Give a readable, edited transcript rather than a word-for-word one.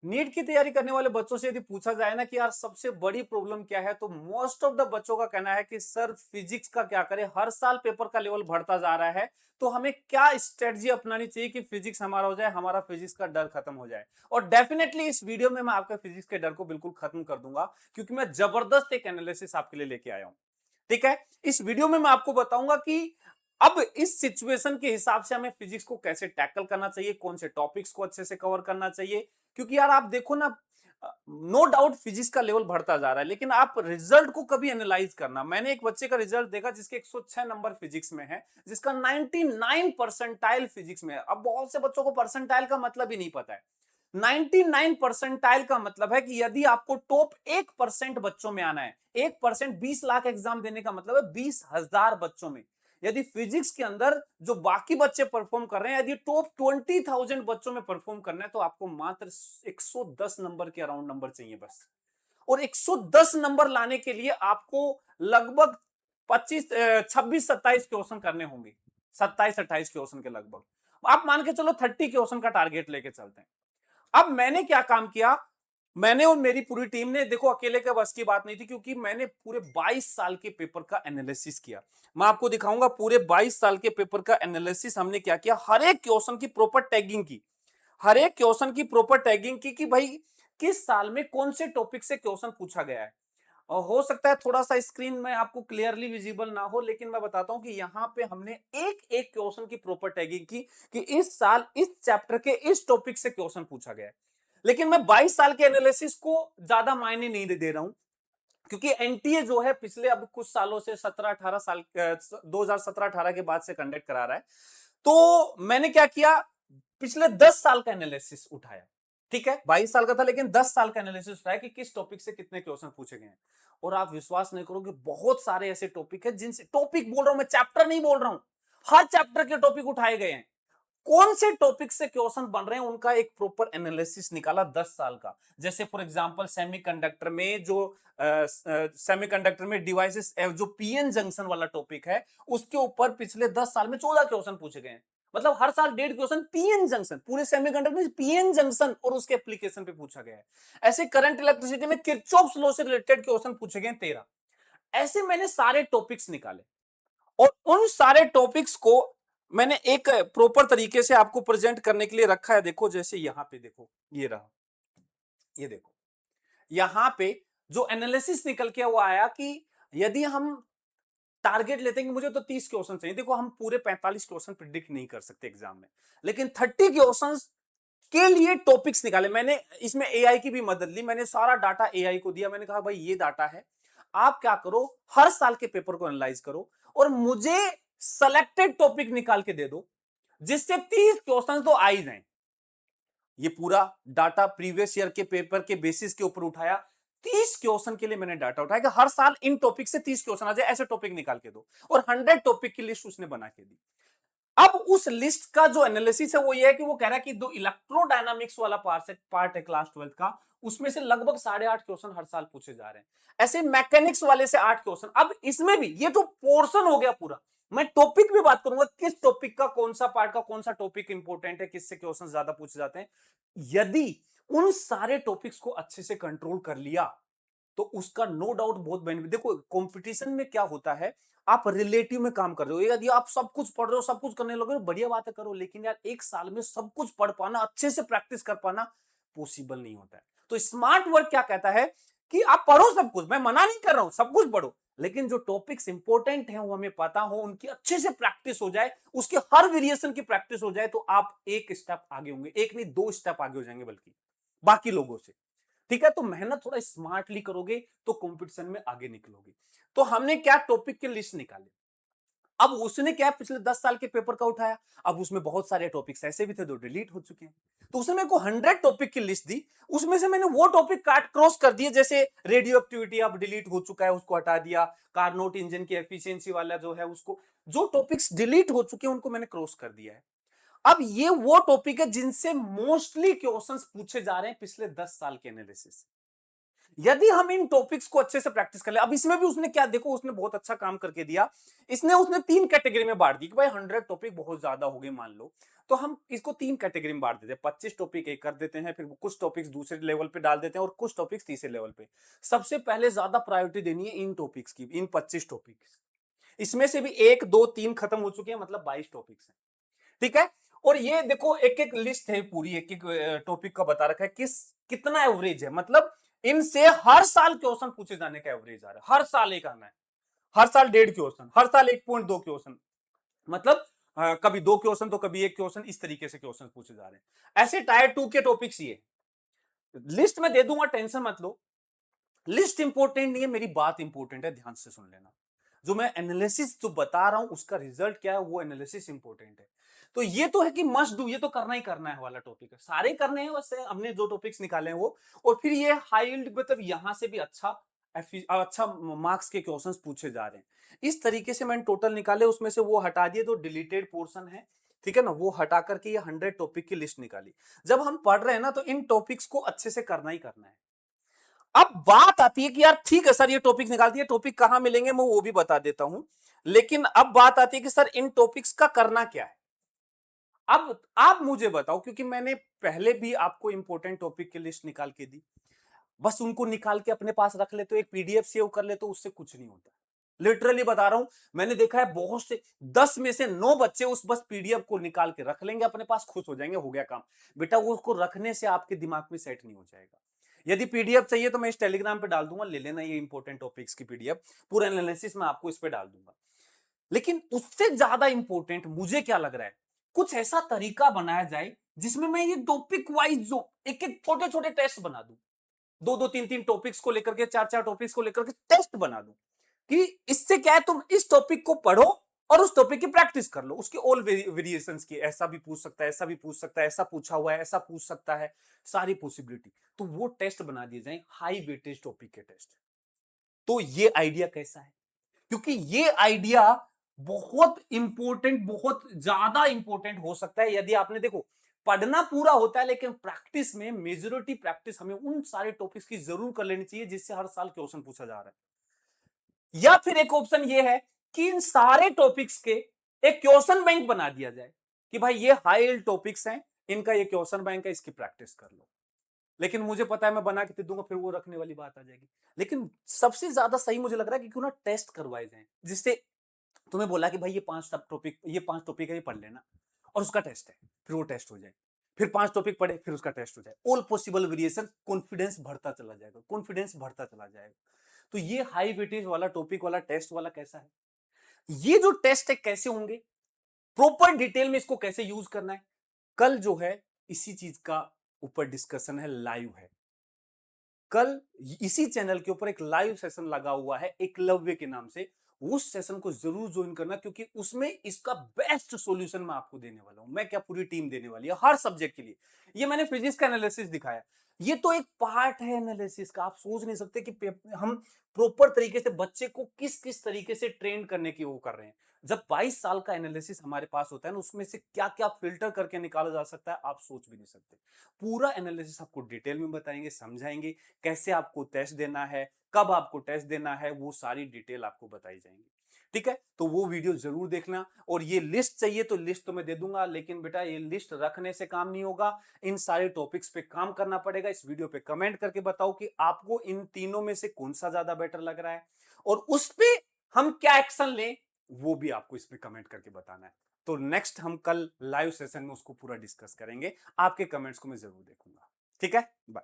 NEET की तैयारी करने वाले बच्चों से यदि पूछा जाए ना कि यार सबसे बड़ी प्रॉब्लम क्या है, तो मोस्ट ऑफ द बच्चों का कहना है कि सर फिजिक्स का क्या करें, हर साल पेपर का लेवल बढ़ता जा रहा है। तो हमें क्या स्ट्रेटजी अपनानी चाहिए कि फिजिक्स हमारा हो जाए, हमारा फिजिक्स का डर खत्म हो जाए। और डेफिनेटली इस वीडियो में मैं आपके फिजिक्स के डर को बिल्कुल खत्म कर दूंगा, क्योंकि मैं जबरदस्त एक एनालिसिस आपके लिए लेके आया हूं। ठीक है, इस वीडियो में मैं आपको बताऊंगा कि अब इस सिचुएशन के हिसाब से हमें फिजिक्स को कैसे टैकल करना चाहिए, कौन से टॉपिक्स को अच्छे से कवर करना चाहिए। क्योंकि यार आप देखो ना, नो डाउट फिजिक्स का लेवल बढ़ता जा रहा है, लेकिन आप रिजल्ट को कभी एनालाइज करना। मैंने एक बच्चे का रिजल्ट देखा जिसके 106 नंबर फिजिक्स में है, जिसका 99 परसेंटाइल फिजिक्स में है। अब बहुत से बच्चों को परसेंटाइल का मतलब ही नहीं पता है। 99 परसेंटाइल का मतलब है कि यदि आपको टॉप 1% बच्चों में आना है, 1% 20 लाख एग्जाम देने का मतलब है 20,000 बच्चों में। यदि फिजिक्स के अंदर जो बाकी बच्चे परफॉर्म कर रहे हैं, यदि टॉप 20,000 बच्चों में परफॉर्म करना है, तो आपको मात्र 110 नंबर के अराउंड नंबर चाहिए बस। और 110 नंबर लाने के लिए आपको लगभग 25 26 27 क्वेश्चन करने होंगे, 27 28 क्वेश्चन के लगभग। आप मान के चलो 30 क्वेश्चन का टारगेट लेके चलते हैं। अब मैंने क्या काम किया, मैंने और मेरी पूरी टीम ने, देखो अकेले के बस की बात नहीं थी, क्योंकि मैंने पूरे 22 साल के पेपर का एनालिसिस किया। मैं आपको दिखाऊंगा पूरे 22 साल के पेपर का एनालिसिस हमने क्या किया। हर एक क्वेश्चन की प्रॉपर टैगिंग की, हर एक क्वेश्चन की प्रॉपर टैगिंग की कि भाई किस साल में कौन से टॉपिक से क्वेश्चन पूछा गया है। और हो सकता है थोड़ा सा स्क्रीन में आपको क्लियरली विजिबल ना हो, लेकिन मैं बताता हूं कि यहां पे हमने एक एक क्वेश्चन की प्रॉपर टैगिंग की कि इस साल इस चैप्टर के इस टॉपिक से क्वेश्चन पूछा गया है। लेकिन मैं 22 साल के एनालिसिस को ज्यादा मायने नहीं दे रहा हूं, क्योंकि एनटीए जो है पिछले अब कुछ सालों से 17 18 साल 2017 18 के बाद से कंडक्ट करा रहा है। तो मैंने क्या किया, पिछले 10 साल का एनालिसिस उठाया। ठीक है, 22 साल का था लेकिन 10 साल का एनालिसिस उठाया कि किस टॉपिक से कितने क्वेश्चन पूछे गए हैं। और आप विश्वास नहीं करोगे, बहुत सारे ऐसे टॉपिक है जिनसे, टॉपिक बोल रहा हूं मैं, चैप्टर नहीं बोल रहा हूं, हर चैप्टर के टॉपिक उठाए गए हैं। कौन से टॉपिक से क्वेश्चन बन रहे हैं उनका एक प्रॉपर एनालिसिस निकाला 10 साल का। जैसे फॉर एग्जांपल सेमीकंडक्टर में जो सेमीकंडक्टर में डिवाइसेस, जो पीएन जंक्शन वाला टॉपिक है, उसके ऊपर पिछले 10 साल में 14 क्वेश्चन पूछे गए हैं। मतलब हर साल 1.5 क्वेश्चन पीएन जंक्शन, पूरे सेमीकंडक्टर में पीएन जंक्शन और उसके एप्लीकेशन पे पूछा गया है। ऐसे करंट इलेक्ट्रिसिटी में किरचॉफ्स लॉ से रिलेटेड क्वेश्चन पूछे गए 13। ऐसे मैंने सारे टॉपिक्स निकाले और उन सारे टॉपिक्स को मैंने एक प्रॉपर तरीके से आपको प्रेजेंट करने के लिए रखा है। देखो जैसे यहां पे देखो, ये रहा, ये देखो, यहां पे जो एनालिसिस निकल के वो आया कि यदि हम टारगेट लेते हैं कि मुझे तो 30 क्वेश्चन चाहिए, देखो हम पूरे 45 क्वेश्चन प्रिडिक्ट नहीं कर सकते एग्जाम में, लेकिन 30 क्वेश्चन के लिए टॉपिक्स निकाले मैंने। इसमें एआई की भी मदद ली, मैंने सारा डाटा एआई को दिया। मैंने कहा भाई ये डाटा है, आप क्या करो, हर साल के पेपर को एनालाइज करो और मुझे सेलेक्टेड टॉपिक निकाल के दे दो जिससे 30 क्वेश्चन तो आ ही जाए। ये पूरा डाटा प्रीवियस ईयर के पेपर के बेसिस के ऊपर उठाया। 30 क्वेश्चन के लिए मैंने डाटा उठाया कि हर साल इन टॉपिक से 30 क्वेश्चन आ जाए, ऐसे टॉपिक निकाल के दो। और 100 टॉपिक की लिस्ट उसने बना के दी। अब उस लिस्ट का जो एनालिसिस है वो ये है कि वो कह रहा है कि जो इलेक्ट्रोडायनामिक्स वाला पार्ट है क्लास 12 का, उसमें से लगभग 8.5 क्वेश्चन हर साल पूछे जा रहे हैं। ऐसे मैकेनिक्स वाले से 8 क्वेश्चन। अब इसमें भी ये तो पोर्शन हो गया पूरा, मैं टॉपिक भी बात करूंगा किस टॉपिक का कौन सा पार्ट का कौन सा टॉपिक इंपॉर्टेंट है, किससे क्वेश्चन ज्यादा पूछे जाते हैं। यदि उन सारे टॉपिक्स को अच्छे से कंट्रोल कर लिया तो उसका नो डाउट बहुत बेनिफिट। देखो कंपटीशन में क्या होता है, आप रिलेटिव में काम कर रहे हो, यदि आप सब कुछ पढ़ रहे हो, सब कुछ करने लगे हो, बढ़िया बात है करो, लेकिन यार एक साल में सब कुछ पढ़ पाना, अच्छे से प्रैक्टिस कर पाना पॉसिबल नहीं होता है। तो स्मार्ट वर्क क्या कहता है कि आप पढ़ो सब कुछ, मैं मना नहीं कर रहा हूं, सब कुछ पढ़ो, लेकिन जो टॉपिक्स इंपॉर्टेंट हैं वो हमें पता हो, उनकी अच्छे से प्रैक्टिस हो जाए, उसके हर वेरिएशन की प्रैक्टिस हो जाए, तो आप एक स्टेप आगे होंगे, एक नहीं 2 स्टेप आगे हो जाएंगे बल्कि बाकी लोगों से। ठीक है, तो मेहनत थोड़ा स्मार्टली करोगे तो कंपटीशन में आगे निकलोगे। तो हमने क्या टॉपिक की लिस्ट निकाली। अब उसने क्या पिछले 10 साल के पेपर का उठाया, अब उसमें बहुत सारे टॉपिक्स ऐसे भी थे जो डिलीट हो चुके हैं। तो उसने मेरे को 100 टॉपिक की लिस्ट दी, उसमें से मैंने वो टॉपिक काट क्रॉस कर दिए। जैसे रेडियो एक्टिविटी अब डिलीट हो चुका है, उसको हटा दिया। कार्नोट इंजन की एफिशिएंसी वाला जो है उसको, जो टॉपिक्स डिलीट हो चुके हैं उनको मैंने क्रॉस कर दिया है। अब ये वो टॉपिक है जिनसे मोस्टली क्वेश्चंस पूछे जा रहे हैं पिछले 10 साल के एनालिसिस। यदि हम इन टॉपिक्स को अच्छे से प्रैक्टिस कर ले, अब इसमें भी उसने क्या, देखो उसने बहुत अच्छा काम करके दिया। उसने 3 कैटेगरी में बांट दी कि भाई 100 टॉपिक बहुत ज्यादा हो गए मान लो, तो हम इसको 3 कैटेगरी में बांट देते हैं। 25 टॉपिक एक कर देते हैं, फिर कुछ टॉपिक्स दूसरे लेवल पे डाल देते हैं और कुछ टॉपिक्स तीसरे लेवल पे। सबसे पहले ज्यादा प्रायोरिटी देनी है इन टॉपिक्स की, इन 25 टॉपिक्स। इसमें से भी 1 2 3 खत्म हो चुके हैं, मतलब 22 टॉपिक्स हैं। ठीक है। और ये देखो एक एक लिस्ट है पूरी, एक एक टॉपिक का बता रखा है कितना एवरेज है, मतलब इनसे हर साल क्वेश्चन पूछे जाने का एवरेज आ रहा है। हर साल एक आना है, हर साल 1.5 क्वेश्चन, हर साल 1.2 क्वेश्चन, मतलब कभी 2 क्वेश्चन तो कभी 1 क्वेश्चन, इस तरीके से क्वेश्चन पूछे जा रहे हैं। ऐसे टायर 2 के टॉपिक्स ये लिस्ट में दे दूंगा, टेंशन मत लो। लिस्ट इंपॉर्टेंट नहीं है, मेरी बात इंपॉर्टेंट है, ध्यान से सुन लेना। जो मैं एनालिसिस जो बता रहा हूं उसका रिजल्ट क्या है, वो एनालिसिस इंपॉर्टेंट है। तो ये तो है कि मस्ट डू, ये तो करना ही करना है वाला टॉपिक है, सारे करने हैं। वैसे हमने जो टॉपिक्स निकाले हैं वो, और फिर ये हाई मतलब यहां से भी अच्छा मार्क्स के क्वेश्चंस पूछे जा रहे हैं। इस तरीके से मैंने टोटल निकाले, उसमें से वो हटा दिए, तो डिलीटेड पोर्शन है, ठीक है ना, वो हटा करके ये 100 टॉपिक की लिस्ट निकाली। जब हम पढ़ रहे हैं ना, तो इन टॉपिक्स को अच्छे से करना ही करना है। अब बात आती है कि यार ठीक है सर, ये टॉपिक निकाल दिए, टॉपिक कहां मिलेंगे मैं वो भी बता देता हूं। लेकिन अब बात आती है कि सर इन टॉपिक्स का करना क्या है। अब आप मुझे बताओ, क्योंकि मैंने पहले भी आपको इंपॉर्टेंट टॉपिक की लिस्ट निकाल के दी, बस उनको निकाल के अपने पास रख ले, तो एक पीडीएफ सेव कर ले, तो उससे कुछ नहीं होता। लिटरली बता रहा हूं, मैंने देखा है बहुत से 10 में से 9 बच्चे उस बस पीडीएफ को निकाल के रख लेंगे अपने पास, खुश हो जाएंगे, हो गया काम। बेटा वो उसको रखने से आपके दिमाग में सेट नहीं हो जाएगा। यदि पीडीएफ चाहिए तो मैं इस टेलीग्राम पे डाल दूंगा, ले लेना ये इंपॉर्टेंट टॉपिक्स की पीडीएफ, पूरा एनालिसिस मैं आपको इस पे डाल दूंगा। लेकिन उससे ज्यादा इंपॉर्टेंट मुझे क्या लग रहा है, कुछ ऐसा तरीका बनाया जाए जिसमें मैं ये टॉपिक वाइज जो एक एक छोटे छोटे टेस्ट बना दूं, 2 2 3 3 टॉपिक्स को लेकर के, 4 4 टॉपिक्स को लेकर के टेस्ट बना दूं, कि इससे क्या है, तुम इस टॉपिक को पढ़ो और उस टॉपिक की प्रैक्टिस कर लो, उसकी ऑल वेरिएशंस की, ऐसा भी पूछ सकता है, ऐसा भी पूछ सकता है, ऐसा पूछा हुआ है, ऐसा पूछ सकता है, सारी पॉसिबिलिटी। तो वो टेस्ट बना दिए जाए, हाई वेटेज टॉपिक के टेस्ट। तो ये आइडिया कैसा है, क्योंकि ये आइडिया बहुत इंपॉर्टेंट, बहुत ज्यादा इंपॉर्टेंट हो सकता है। यदि आपने देखो, पढ़ना पूरा होता है, लेकिन प्रैक्टिस में मेजॉरिटी प्रैक्टिस हमें उन सारे टॉपिक्स की जरूर कर लेनी चाहिए जिससे हर साल क्वेश्चन पूछा जा रहा है। या फिर एक ऑप्शन ये है कि इन सारे टॉपिक्स के एक क्वेश्चन बैंक बना दिया जाए, कि भाई ये हाई यील्ड टॉपिक्स हैं, इनका ये क्वेश्चन बैंक है, इसकी प्रैक्टिस कर लो। लेकिन मुझे पता है मैं बना के दे दूंगा, फिर वो रखने वाली बात आ जाएगी। लेकिन सबसे ज्यादा सही मुझे लग रहा है कि क्यों ना टेस्ट करवाए जाए, जिससे तुम्हें बोला कि भाई ये 5 टॉपिक है, ये पढ़ लेना, और उसका टेस्ट है, फिर वो टेस्ट हो जाए, फिर 5 टॉपिक पढ़े, फिर उसका टेस्ट हो जाए, ऑल पॉसिबल वेरिएशन, कॉन्फिडेंस बढ़ता चला जाएगा, कॉन्फिडेंस बढ़ता चला जाएगा। तो ये हाई वेटेज वाला टॉपिक वाला टेस्ट वाला कैसा है, ये जो टेस्ट है कैसे होंगे, प्रॉपर डिटेल में इसको कैसे यूज करना है, कल जो है इसी चीज का ऊपर डिस्कशन है, लाइव है। कल इसी चैनल के ऊपर एक लाइव सेशन लगा हुआ है एकलव्य के नाम से, उस सेशन को जरूर ज्वाइन करना, क्योंकि उसमें इसका बेस्ट सॉल्यूशन मैं आपको देने वाला हूं। मैं क्या, पूरी टीम देने वाली है हर सब्जेक्ट के लिए। ये मैंने फिजिक्स का एनालिसिस दिखाया, ये तो एक पार्ट है एनालिसिस का। आप सोच नहीं सकते कि हम प्रॉपर तरीके से बच्चे को किस किस तरीके से ट्रेन करने की वो कर रहे हैं। जब 22 साल का एनालिसिस हमारे पास होता है ना, उसमें से क्या क्या फिल्टर करके निकाला जा सकता है, आप सोच भी नहीं सकते। पूरा एनालिसिस आपको डिटेल में बताएंगे, समझाएंगे, कैसे आपको टेस्ट देना है, कब आपको टेस्ट देना है, वो सारी डिटेल आपको बताई जाएंगी। ठीक है, तो वो वीडियो जरूर देखना। और ये लिस्ट चाहिए तो लिस्ट तो मैं दे दूंगा, लेकिन बेटा ये लिस्ट रखने से काम नहीं होगा, इन सारे टॉपिक्स पे काम करना पड़ेगा। इस वीडियो पे कमेंट करके बताओ कि आपको इन तीनों में से कौन सा ज्यादा बेटर लग रहा है, और उस पे हम क्या एक्शन लें, वो भी आपको इस पे कमेंट करके बताना है। तो नेक्स्ट हम कल लाइव सेशन में उसको पूरा डिस्कस करेंगे, आपके कमेंट्स को मैं जरूर देखूंगा। ठीक है, बाय।